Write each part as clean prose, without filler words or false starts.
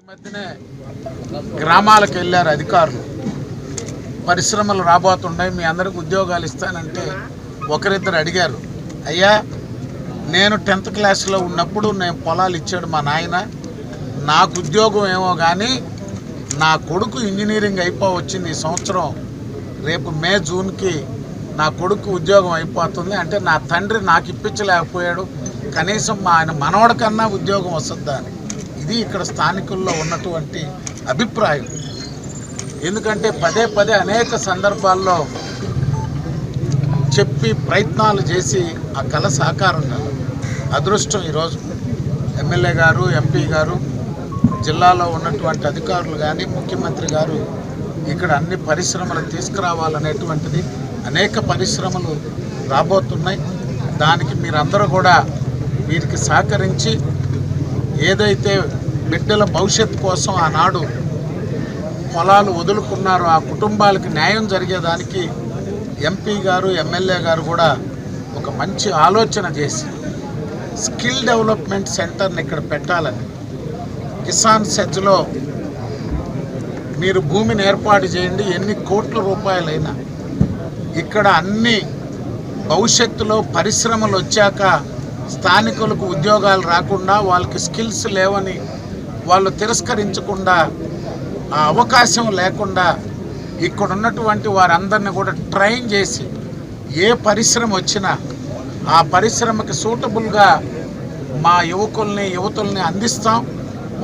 మధ్యనే గ్రామాలకు వెళ్ళారు అధికారులు. పరిశ్రమలు రాబోతున్నాయి, మీ అందరికి ఉద్యోగాలు ఇస్తానంటే ఒకరిద్దరు అడిగారు, అయ్యా నేను 10th క్లాస్లో ఉన్నప్పుడు నేను పొలాలు ఇచ్చాడు మా నాయన, నాకు ఉద్యోగం ఏమో కానీ నా కొడుకు ఇంజనీరింగ్ అయిపోవచ్చింది ఈ సంవత్సరం, రేపు మే జూన్కి నా కొడుకు ఉద్యోగం అయిపోతుంది అంటే నా తండ్రి నాకు ఇప్పించలేకపోయాడు, కనీసం మా ఆయన మనవడి కన్నా ఉద్యోగం వస్తుందా అని. ఇది ఇక్కడ స్థానికుల్లో ఉన్నటువంటి అభిప్రాయం. ఎందుకంటే పదే పదే అనేక సందర్భాల్లో చెప్పి ప్రయత్నాలు చేసి ఆ కళ సాకారం కాదు. అదృష్టం ఈరోజు ఎమ్మెల్యే గారు, ఎంపీ గారు, జిల్లాలో ఉన్నటువంటి అధికారులు కానీ ముఖ్యమంత్రి గారు ఇక్కడ అన్ని పరిశ్రమలు తీసుకురావాలనేటువంటిది, అనేక పరిశ్రమలు రాబోతున్నాయి. దానికి మీరందరూ కూడా వీరికి సహకరించి ఏదైతే బిడ్డల భవిష్యత్తు కోసం ఆనాడు పొలాలు వదులుకున్నారో ఆ కుటుంబాలకు న్యాయం జరిగేదానికి ఎంపీ గారు, ఎమ్మెల్యే గారు కూడా ఒక మంచి ఆలోచన చేసి స్కిల్ డెవలప్మెంట్ సెంటర్ని ఇక్కడ పెట్టాలని, కిసాన్ సెజ్లో మీరు భూమిని ఏర్పాటు చేయండి, ఎన్ని కోట్ల రూపాయలైనా ఇక్కడ అన్ని భవిష్యత్తులో పరిశ్రమలు వచ్చాక స్థానికులకు ఉద్యోగాలు రాకుండా, వాళ్ళకి స్కిల్స్ లేవని వాళ్ళు తిరస్కరించకుండా, ఆ అవకాశం లేకుండా ఇక్కడ ఉన్నటువంటి వారందరినీ కూడా ట్రైన్ చేసి ఏ పరిశ్రమ వచ్చినా ఆ పరిశ్రమకి సూటబుల్గా మా యువతుల్ని అందిస్తాం,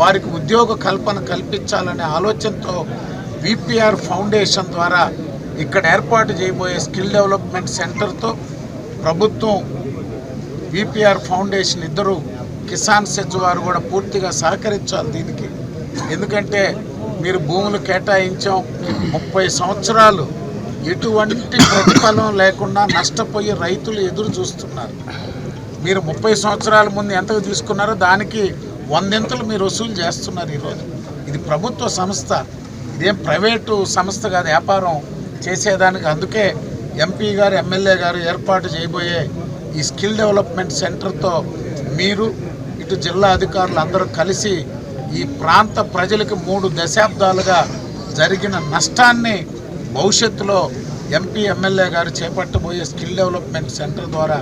వారికి ఉద్యోగ కల్పన కల్పించాలనే ఆలోచనతో విపిఆర్ ఫౌండేషన్ ద్వారా ఇక్కడ ఏర్పాటు చేయబోయే స్కిల్ డెవలప్మెంట్ సెంటర్తో ప్రభుత్వం, విపిఆర్ ఫౌండేషన్ ఇద్దరు కిసాన్ సెజ్ వారు కూడా పూర్తిగా సహకరించాలి దీనికి. ఎందుకంటే మీరు భూములు కేటాయించాం, 30 సంవత్సరాలు ఎటువంటి ప్రతిఫలం లేకుండా నష్టపోయి రైతులు ఎదురు చూస్తున్నారు. మీరు 30 సంవత్సరాల ముందు ఎంతకు తీసుకున్నారో దానికి 100 మీరు వసూలు చేస్తున్నారు ఈరోజు. ఇది ప్రభుత్వ సంస్థ, ఇదేం ప్రైవేటు సంస్థ కాదు వ్యాపారం చేసేదానికి. అందుకే ఎంపీ గారు, ఎమ్మెల్యే గారు ఏర్పాటు చేయబోయే ఈ స్కిల్ డెవలప్మెంట్ సెంటర్తో మీరు ఇటు జిల్లా అధికారులు అందరూ కలిసి ఈ ప్రాంత ప్రజలకు 3 దశాబ్దాలుగా జరిగిన నష్టాన్ని భవిష్యత్తులో ఎంపీ, ఎమ్మెల్యే గారు చేపట్టబోయే స్కిల్ డెవలప్మెంట్ సెంటర్ ద్వారా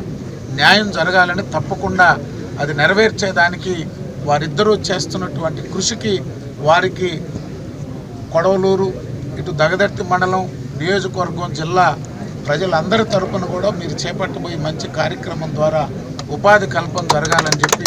న్యాయం జరగాలని, తప్పకుండా అది నెరవేర్చేదానికి వారిద్దరూ చేస్తున్నటువంటి కృషికి వారికి కొడవలూరు, ఇటు దగదర్తి మండలం, నియోజకవర్గం, జిల్లా ప్రజలందరి తరపున కూడా మీరు చేపట్టబోయే మంచి కార్యక్రమం ద్వారా ఉపాధి కల్పన జరగాలని చెప్పి